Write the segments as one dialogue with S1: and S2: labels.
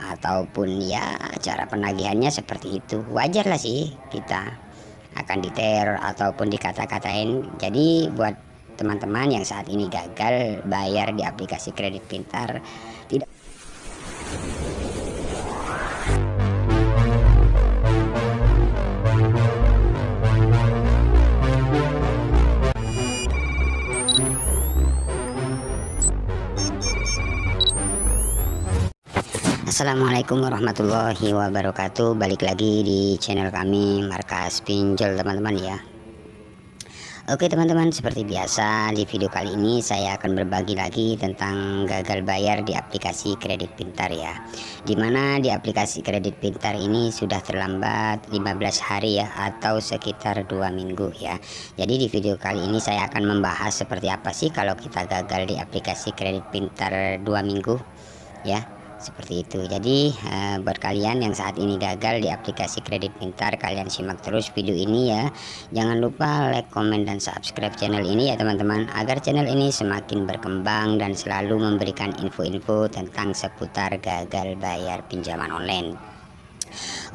S1: ataupun ya cara penagihannya seperti itu. Wajar lah sih kita akan diteror ataupun dikata-katain. Jadi buat teman-teman yang saat ini gagal bayar di aplikasi kredit pintar, tidak. Assalamualaikum warahmatullahi wabarakatuh. Balik lagi di channel kami Markas Pinjol teman-teman ya. Oke teman-teman, seperti biasa di video kali ini saya akan berbagi lagi tentang gagal bayar di aplikasi kredit pintar ya. Dimana di aplikasi kredit pintar ini sudah terlambat 15 hari ya, atau sekitar 2 minggu ya. Jadi di video kali ini saya akan membahas seperti apa sih kalau kita gagal di aplikasi kredit pintar 2 minggu ya. Seperti itu. Jadi buat kalian yang saat ini gagal di aplikasi kredit pintar, kalian simak terus video ini ya. Jangan lupa like, komen, dan subscribe channel ini ya teman-teman, agar channel ini semakin berkembang dan selalu memberikan info-info tentang seputar gagal bayar pinjaman online.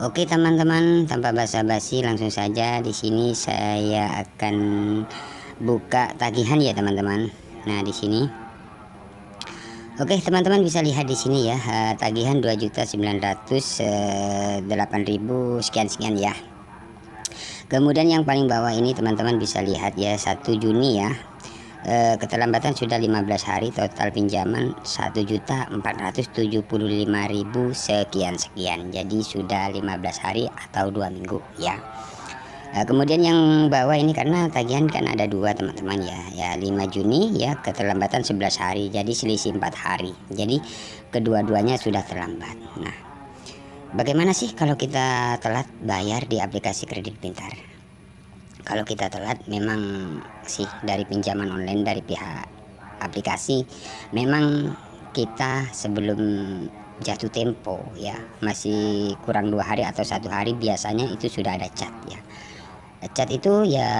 S1: Oke teman-teman, tanpa basa-basi langsung saja di sini saya akan buka tagihan ya teman-teman. Nah, di sini oke teman-teman bisa lihat di sini ya, tagihan 2.908.000 sekian ya. Kemudian yang paling bawah ini teman-teman bisa lihat ya, 1 Juni ya, keterlambatan sudah 15 hari, total pinjaman 1.475.000 sekian. Jadi sudah 15 hari atau 2 minggu ya. Kemudian yang bawah ini karena tagihan kan ada 2 teman-teman ya, 5 Juni ya, keterlambatan 11 hari, jadi selisih 4 hari. Jadi kedua-duanya sudah terlambat. Nah, bagaimana sih kalau kita telat bayar di aplikasi kredit pintar? Kalau kita telat memang sih dari pinjaman online dari pihak aplikasi, memang kita sebelum jatuh tempo ya, masih kurang 2 hari atau 1 hari biasanya itu sudah ada chat ya. Chat itu ya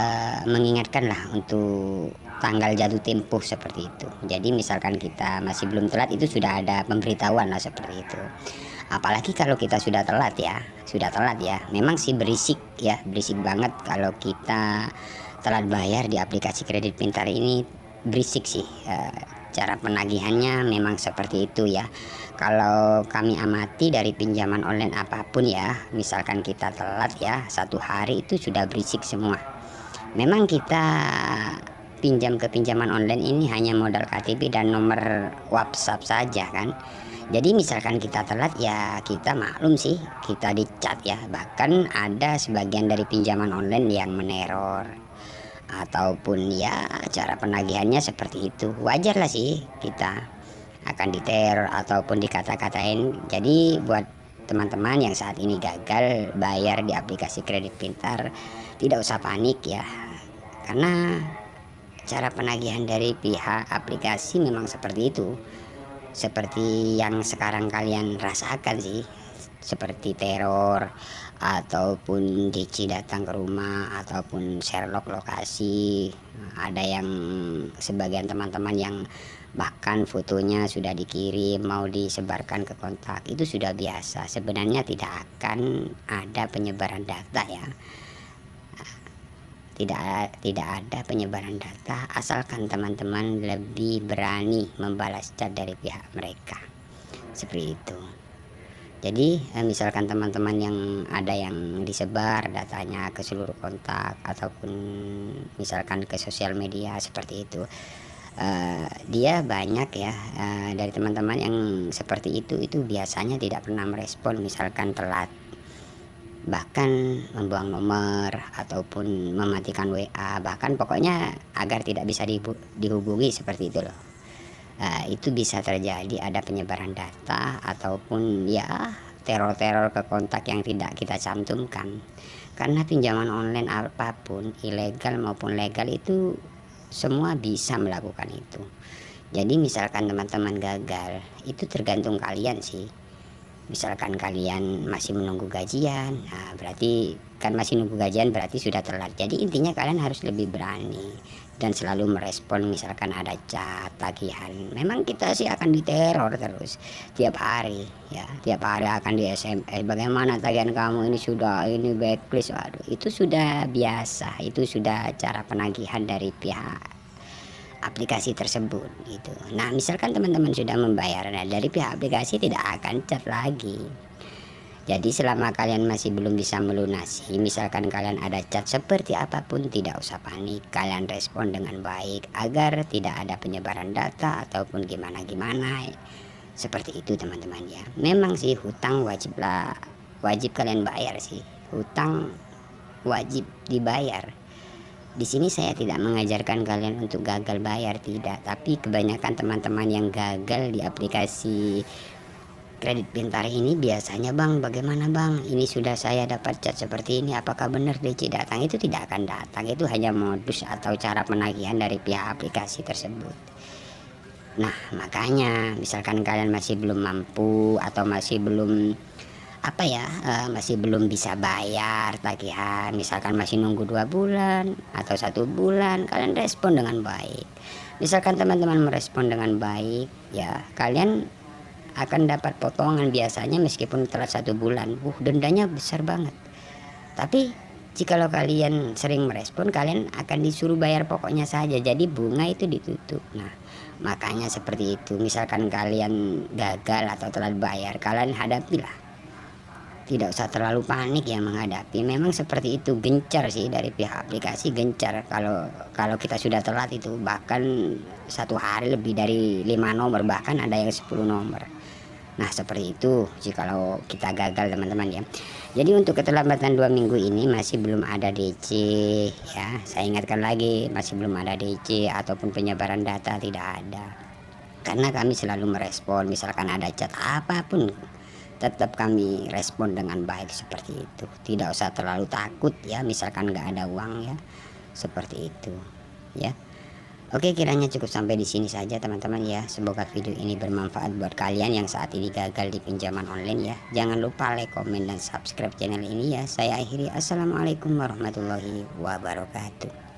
S1: mengingatkan lah untuk tanggal jatuh tempo seperti itu. Jadi misalkan kita masih belum telat, itu sudah ada pemberitahuan lah seperti itu. Apalagi kalau kita sudah telat ya, memang sih berisik ya, berisik banget kalau kita telat bayar di aplikasi kredit pintar ini, berisik sih. Cara penagihannya memang seperti itu ya. Kalau kami amati dari pinjaman online apapun ya, misalkan kita telat ya 1 hari, itu sudah berisik semua. Memang kita pinjam ke pinjaman online ini hanya modal KTP dan nomor WhatsApp saja kan. Jadi misalkan kita telat ya kita maklum sih, kita dicat ya. Bahkan ada sebagian dari pinjaman online yang meneror ataupun ya cara penagihannya seperti itu. Wajar lah sih kita akan diteror ataupun dikata-katain. Jadi buat teman-teman yang saat ini gagal bayar di aplikasi kredit pintar, tidak usah panik ya, karena cara penagihan dari pihak aplikasi memang seperti itu, seperti yang sekarang kalian rasakan sih, seperti teror ataupun DC datang ke rumah ataupun Sherlock lokasi. Ada yang sebagian teman-teman yang bahkan fotonya sudah dikirim mau disebarkan ke kontak, itu sudah biasa. Sebenarnya tidak akan ada penyebaran data ya, tidak ada penyebaran data asalkan teman-teman lebih berani membalas chat dari pihak mereka, seperti itu. Jadi misalkan teman-teman yang ada yang disebar datanya ke seluruh kontak ataupun misalkan ke sosial media seperti itu, dia banyak ya, dari teman-teman yang seperti itu biasanya tidak pernah merespon, misalkan telat, bahkan membuang nomor ataupun mematikan WA, bahkan pokoknya agar tidak bisa dihubungi seperti itu loh. Itu bisa terjadi ada penyebaran data ataupun ya teror-teror ke kontak yang tidak kita cantumkan. Karena pinjaman online apapun, ilegal maupun legal, itu semua bisa melakukan itu. Jadi misalkan teman-teman gagal, itu tergantung kalian sih. Misalkan kalian masih menunggu gajian, nah berarti kan masih nunggu gajian berarti sudah telat. Jadi intinya kalian harus lebih berani dan selalu merespon misalkan ada chat, tagihan. Memang kita sih akan diteror terus tiap hari ya, tiap hari akan di SMS, bagaimana tagihan kamu ini, sudah ini backlist. Waduh, itu sudah biasa, itu sudah cara penagihan dari pihak aplikasi tersebut gitu. Nah, misalkan teman-teman sudah membayar, nah dari pihak aplikasi tidak akan chat lagi. Jadi selama kalian masih belum bisa melunasi, misalkan kalian ada chat seperti apapun, tidak usah panik, kalian respon dengan baik agar tidak ada penyebaran data ataupun gimana-gimana. Seperti itu teman-teman ya. Memang sih hutang wajib kalian bayar sih. Hutang wajib dibayar. Di sini saya tidak mengajarkan kalian untuk gagal bayar, tidak, tapi kebanyakan teman-teman yang gagal di aplikasi kredit pintar ini biasanya, bang, bagaimana bang, ini sudah saya dapat chat seperti ini, apakah benar DC datang? Itu tidak akan datang, itu hanya modus atau cara penagihan dari pihak aplikasi tersebut. Nah makanya misalkan kalian masih belum mampu atau masih belum masih belum bisa bayar tagihan, misalkan masih nunggu 2 bulan atau 1 bulan, kalian respon dengan baik. Misalkan teman-teman merespon dengan baik ya, kalian akan dapat potongan biasanya meskipun telat 1 bulan. Dendanya besar banget. Tapi jikalau kalian sering merespon, kalian akan disuruh bayar pokoknya saja, jadi bunga itu ditutup. Nah makanya seperti itu, misalkan kalian gagal atau telat bayar, kalian hadapilah, tidak usah terlalu panik ya menghadapi. Memang seperti itu, gencar sih dari pihak aplikasi, gencar kalau kita sudah telat itu, bahkan 1 hari lebih dari 5 nomor, bahkan ada yang 10 nomor. Nah seperti itu jikalau kita gagal teman-teman ya. Jadi untuk keterlambatan 2 minggu ini masih belum ada DC ya, saya ingatkan lagi, masih belum ada DC ataupun penyebaran data, tidak ada. Karena kami selalu merespon, misalkan ada chat apapun tetap kami respon dengan baik seperti itu. Tidak usah terlalu takut ya, misalkan nggak ada uang ya, seperti itu ya. Oke, kiranya cukup sampai di sini saja teman-teman ya. Semoga video ini bermanfaat buat kalian yang saat ini gagal di pinjaman online ya. Jangan lupa like, komen, dan subscribe channel ini ya. Saya akhiri, assalamualaikum warahmatullahi wabarakatuh.